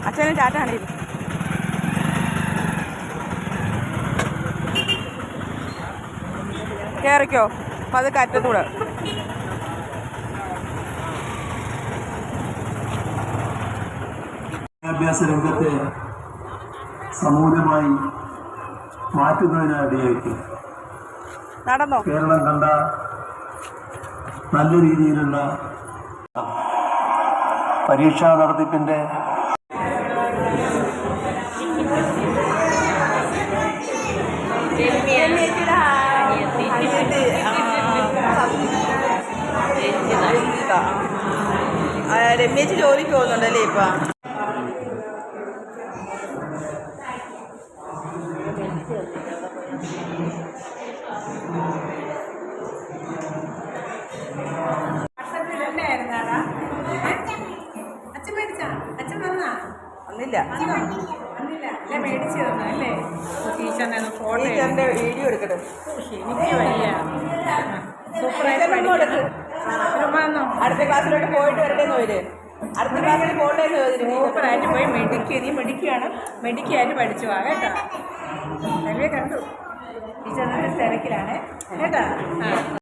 അച്ഛനും ചാറ്റാണേലും കയറിക്കോ പതുക്കെ അറ്റത്തൂടെ. വിദ്യാഭ്യാസ രംഗത്തെ സമൂലമായി മാറ്റുന്നതിനായിട്ട് നടന്നോ കേരളം കണ്ട നല്ല രീതിയിലുള്ള പരീക്ഷാ നടത്തിപ്പിന്റെ രമ്യേച്ചി ജോലിക്ക് പോകുന്നുണ്ടല്ലേ ഇപ്പൊ? ടീച്ചറിന്റെ വീഡിയോ എടുക്കട്ടെ. അടുത്ത ക്ലാസ്സിലോട്ട് പോയിട്ട് വരട്ടെന്ന് വരും. അടുത്ത ക്ലാസ്സിൽ പോട്ടെ സൂപ്പറായിട്ട് പോയി മെഡിക്കായിട്ട് പഠിച്ചു പോവാം കേട്ടോ. വലിയ കണ്ടു ടീച്ചറിന്റെ തിരക്കിലാണ് കേട്ടോ.